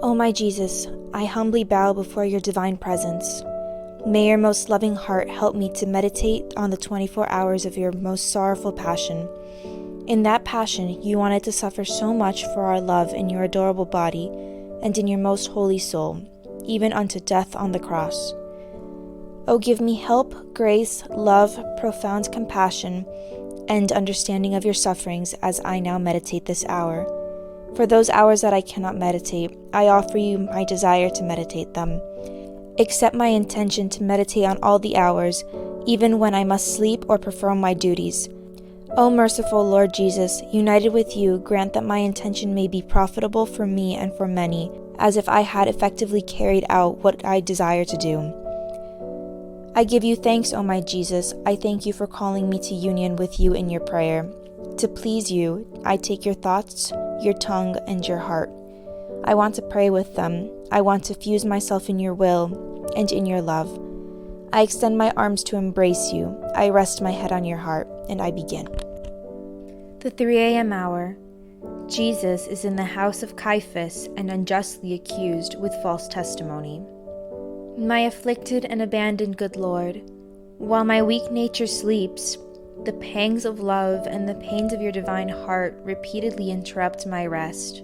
O my Jesus, I humbly bow before your divine presence. May your most loving heart help me to meditate on the 24 hours of your most sorrowful passion. In that passion, you wanted to suffer so much for our love in your adorable body and in your most holy soul, even unto death on the cross. O give me help, grace, love, profound compassion, and understanding of your sufferings as I now meditate this hour. For those hours that I cannot meditate, I offer you my desire to meditate them. Accept my intention to meditate on all the hours, even when I must sleep or perform my duties. O merciful Lord Jesus, united with you, grant that my intention may be profitable for me and for many, as if I had effectively carried out what I desire to do. I give you thanks, O my Jesus. I thank you for calling me to union with you in your prayer. To please you, I take your thoughts, your tongue, and your heart. I want to pray with them. I want to fuse myself in your will and in your love. I extend my arms to embrace you. I rest my head on your heart, and I begin. The 3 a.m. hour. Jesus is in the house of Caiaphas and unjustly accused with false testimony. My afflicted and abandoned good Lord, while my weak nature sleeps, the pangs of love and the pains of your divine heart repeatedly interrupt my rest.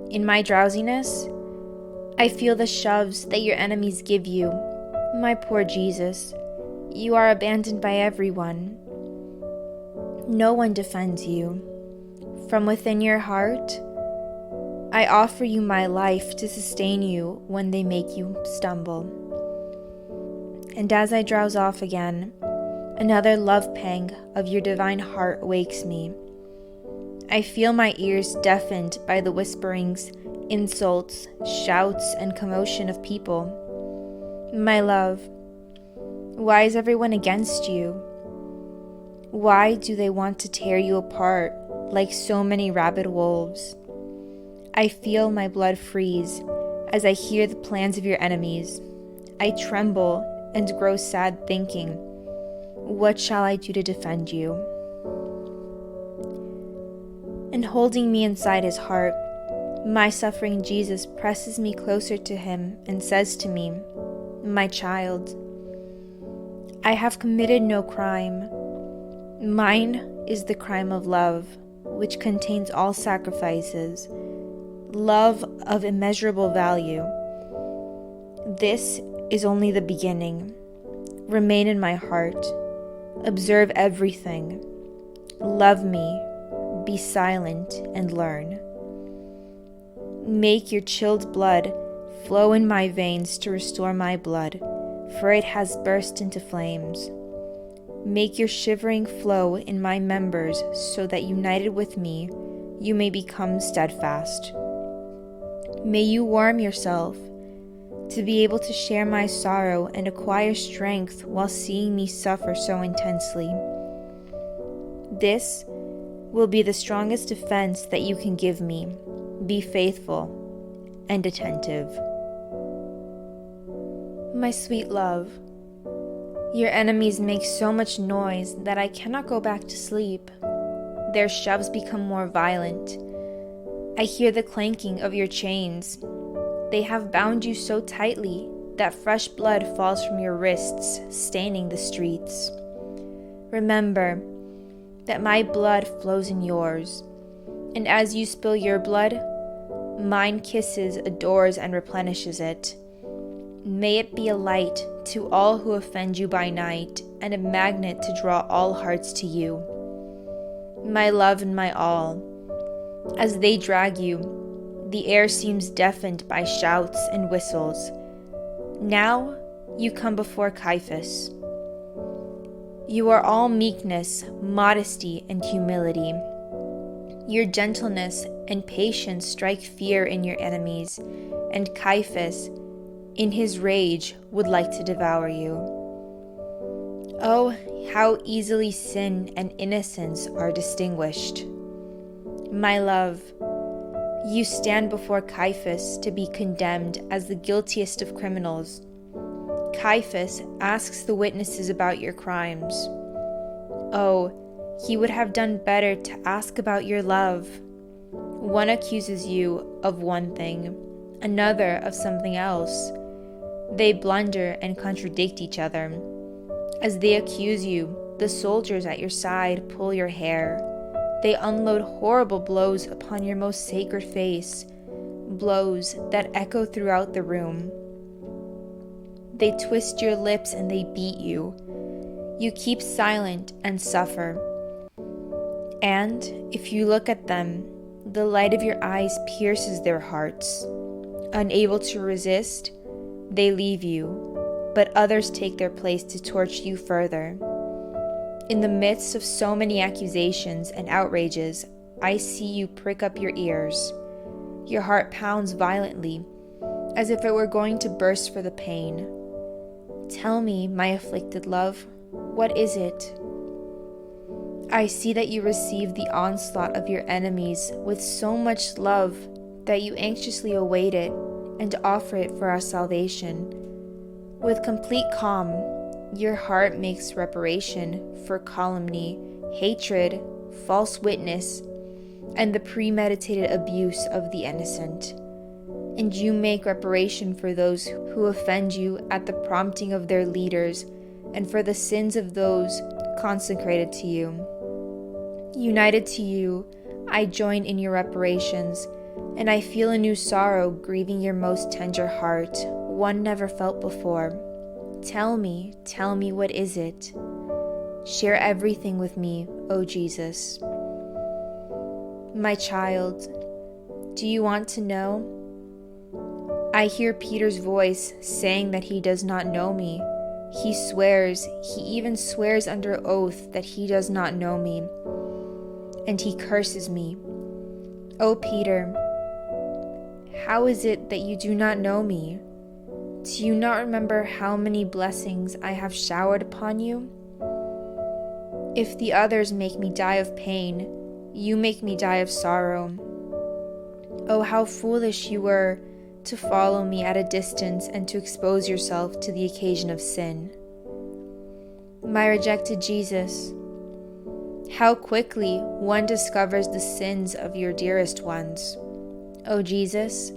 In my drowsiness, I feel the shoves that your enemies give you. My poor Jesus, you are abandoned by everyone. No one defends you. From within your heart, I offer you my life to sustain you when they make you stumble. And as I drowse off again, another love pang of your divine heart wakes me. I feel my ears deafened by the whisperings, insults, shouts, and commotion of people. My love, why is everyone against you? Why do they want to tear you apart like so many rabid wolves? I feel my blood freeze as I hear the plans of your enemies. I tremble and grow sad thinking, what shall I do to defend you? And holding me inside his heart, my suffering Jesus presses me closer to him and says to me, my child, I have committed no crime. Mine is the crime of love, which contains all sacrifices, love of immeasurable value. This is only the beginning. Remain in my heart. Observe everything. Love me. Be silent and learn. Make your chilled blood flow in my veins to restore my blood, for it has burst into flames. Make your shivering flow in my members so that united with me, you may become steadfast. May you warm yourself to be able to share my sorrow and acquire strength while seeing me suffer so intensely. This will be the strongest defense that you can give me. Be faithful and attentive. My sweet love, your enemies make so much noise that I cannot go back to sleep. Their shoves become more violent. I hear the clanking of your chains. They have bound you so tightly that fresh blood falls from your wrists, staining the streets. Remember that my blood flows in yours, and as you spill your blood, mine kisses, adores, and replenishes it. May it be a light to all who offend you by night, and a magnet to draw all hearts to you. My love and my all, as they drag you, the air seems deafened by shouts and whistles. Now you come before Caiaphas. You are all meekness, modesty, and humility. Your gentleness and patience strike fear in your enemies, and Caiaphas, in his rage, would like to devour you. Oh, how easily sin and innocence are distinguished. My love, you stand before Caiaphas to be condemned as the guiltiest of criminals. Caiaphas asks the witnesses about your crimes. Oh, he would have done better to ask about your love. One accuses you of one thing, another of something else. They blunder and contradict each other. As they accuse you, the soldiers at your side pull your hair. They unload horrible blows upon your most sacred face, blows that echo throughout the room. They twist your lips and they beat you. You keep silent and suffer. And if you look at them, the light of your eyes pierces their hearts. Unable to resist, they leave you, but others take their place to torture you further. In the midst of so many accusations and outrages, I see you prick up your ears. Your heart pounds violently, as if it were going to burst for the pain. Tell me, my afflicted love, what is it? I see that you receive the onslaught of your enemies with so much love that you anxiously await it and offer it for our salvation. With complete calm, your heart makes reparation for calumny, hatred, false witness, and the premeditated abuse of the innocent. And you make reparation for those who offend you at the prompting of their leaders and for the sins of those consecrated to you. United to you, I join in your reparations, and I feel a new sorrow grieving your most tender heart, one never felt before. Tell me, what is it? Share everything with me, O Jesus. My child, do you want to know? I hear Peter's voice saying that he does not know me. He even swears under oath that he does not know me. And he curses me. O Peter, how is it that you do not know me? Do you not remember how many blessings I have showered upon you? If the others make me die of pain, you make me die of sorrow. Oh, how foolish you were to follow me at a distance and to expose yourself to the occasion of sin. My rejected Jesus, how quickly one discovers the sins of your dearest ones. Oh Jesus,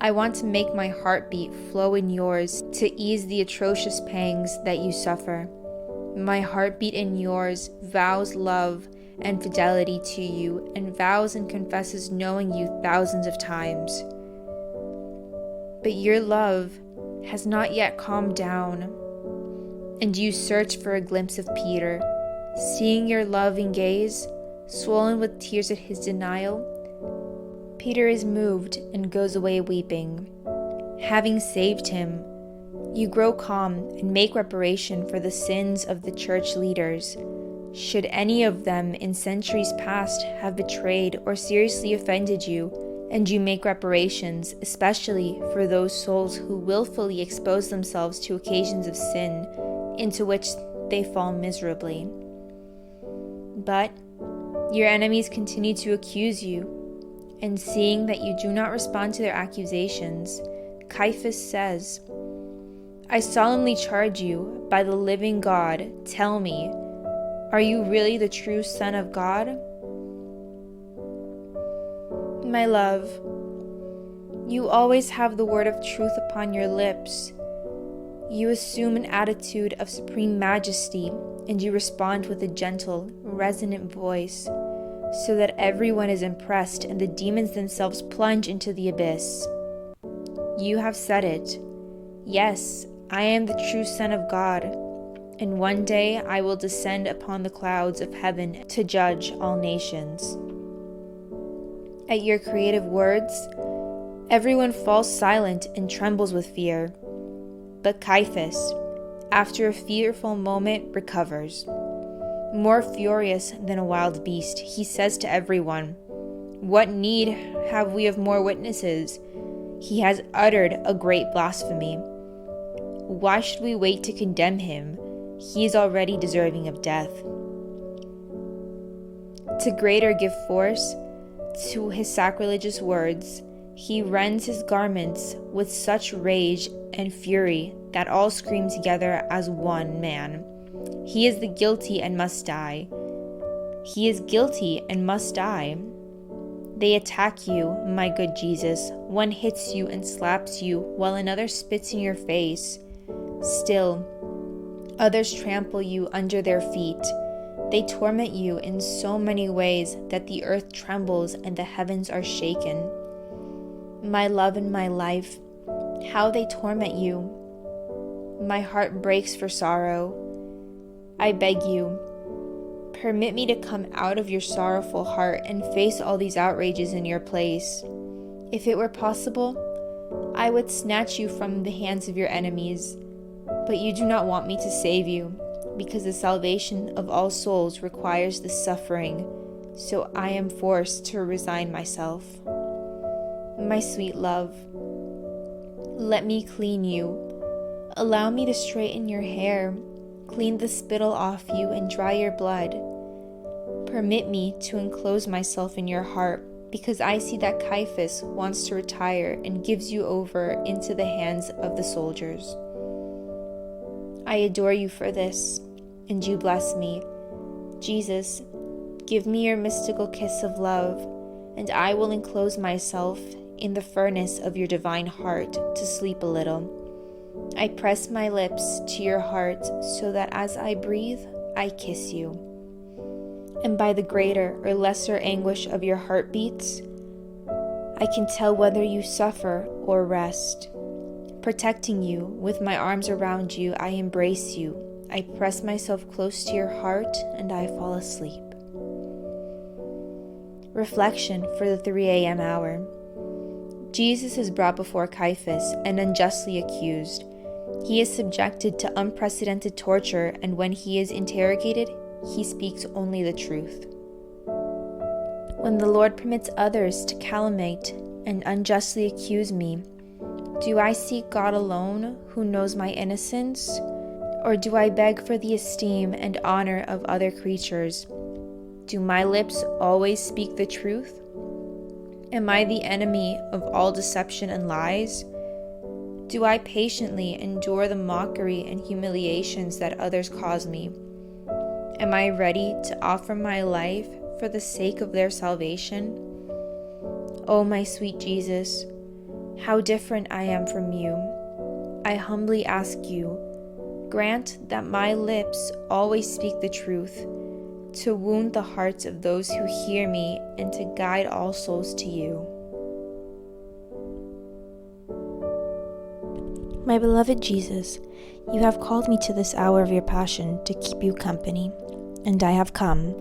I want to make my heartbeat flow in yours to ease the atrocious pangs that you suffer. My heartbeat in yours vows love and fidelity to you, and vows and confesses knowing you thousands of times. But your love has not yet calmed down, and you search for a glimpse of Peter. Seeing your loving gaze, swollen with tears at his denial, Peter is moved and goes away weeping. Having saved him, you grow calm and make reparation for the sins of the church leaders. Should any of them in centuries past have betrayed or seriously offended you, and you make reparations, especially for those souls who willfully expose themselves to occasions of sin into which they fall miserably. But your enemies continue to accuse you, and seeing that you do not respond to their accusations, Caiaphas says, I solemnly charge you, by the living God, tell me, are you really the true Son of God? My love, you always have the word of truth upon your lips. You assume an attitude of supreme majesty, and you respond with a gentle, resonant voice, so that everyone is impressed and the demons themselves plunge into the abyss. You have said it. Yes, I am the true Son of God, and one day I will descend upon the clouds of heaven to judge all nations. At your creative words, everyone falls silent and trembles with fear. But Caiaphas, after a fearful moment, recovers. More furious than a wild beast, he says to everyone, What need have we of more witnesses? He has uttered a great blasphemy. Why should we wait to condemn him? He is already deserving of death. To greater give force to his sacrilegious words, he rends his garments with such rage and fury that all scream together as one man. He is the guilty and must die. He is guilty and must die. They attack you, my good Jesus. One hits you and slaps you, while another spits in your face. Still, others trample you under their feet. They torment you in so many ways that the earth trembles and the heavens are shaken. My love and my life, how they torment you. My heart breaks for sorrow. I beg you, permit me to come out of your sorrowful heart and face all these outrages in your place. If it were possible, I would snatch you from the hands of your enemies, but you do not want me to save you, because the salvation of all souls requires the suffering, so I am forced to resign myself. My sweet love, let me clean you. Allow me to straighten your hair, clean the spittle off you, and dry your blood. Permit me to enclose myself in your heart, because I see that Caiaphas wants to retire and gives you over into the hands of the soldiers. I adore you for this, and you bless me. Jesus, give me your mystical kiss of love, and I will enclose myself in the furnace of your divine heart to sleep a little. I press my lips to your heart so that as I breathe, I kiss you. And by the greater or lesser anguish of your heartbeats, I can tell whether you suffer or rest. Protecting you, with my arms around you, I embrace you. I press myself close to your heart and I fall asleep. Reflection for the 3 a.m. hour. Jesus is brought before Caiaphas and unjustly accused. He is subjected to unprecedented torture, and when he is interrogated, he speaks only the truth. When the Lord permits others to calumniate and unjustly accuse me, do I seek God alone, who knows my innocence? Or do I beg for the esteem and honor of other creatures? Do my lips always speak the truth? Am I the enemy of all deception and lies? Do I patiently endure the mockery and humiliations that others cause me? Am I ready to offer my life for the sake of their salvation? Oh, my sweet Jesus, how different I am from you. I humbly ask you, grant that my lips always speak the truth, to wound the hearts of those who hear me and to guide all souls to you. My beloved Jesus, you have called me to this hour of your passion to keep you company, and I have come.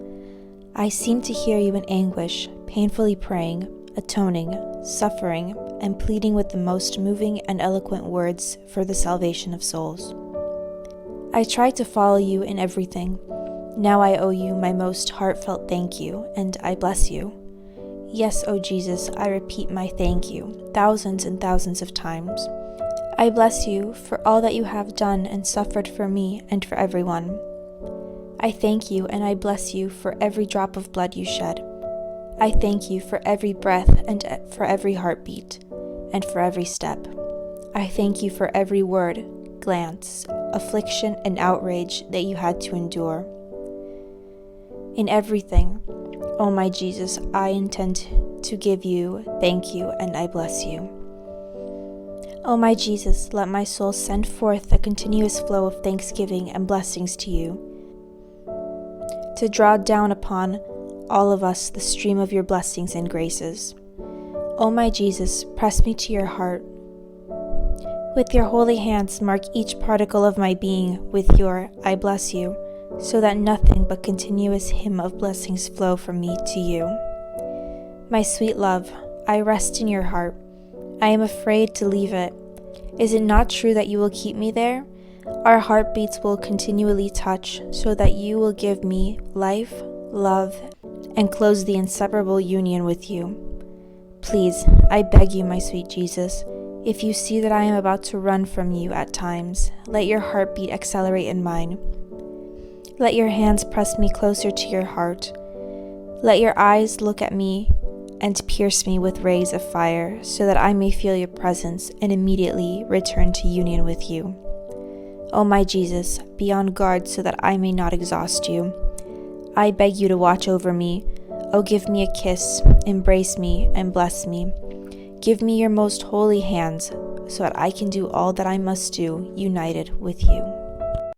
I seem to hear you in anguish, painfully praying, atoning, suffering, and pleading with the most moving and eloquent words for the salvation of souls. I try to follow you in everything. Now I owe you my most heartfelt thank you, and I bless you. Yes, O Jesus, I repeat my thank you, thousands and thousands of times. I bless you for all that you have done and suffered for me and for everyone. I thank you and I bless you for every drop of blood you shed. I thank you for every breath and for every heartbeat and for every step. I thank you for every word, glance, affliction, and outrage that you had to endure. In everything, oh my Jesus, I intend to give you thank you and I bless you. Oh my Jesus, let my soul send forth a continuous flow of thanksgiving and blessings to you, to draw down upon all of us the stream of your blessings and graces. Oh my Jesus, press me to your heart. With your holy hands, mark each particle of my being with your I bless you, so that nothing but continuous hymn of blessings flow from me to you. My sweet love, I rest in your heart. I am afraid to leave it. Is it not true that you will keep me there? Our heartbeats will continually touch, so that you will give me life, love, and close the inseparable union with you. Please, I beg you, my sweet Jesus, if you see that I am about to run from you at times, let your heartbeat accelerate in mine. Let your hands press me closer to your heart. Let your eyes look at me and pierce me with rays of fire, so that I may feel your presence and immediately return to union with you. O my Jesus, be on guard so that I may not exhaust you. I beg you to watch over me, Oh, give me a kiss, embrace me, and bless me. Give me your most holy hands, so that I can do all that I must do, united with you.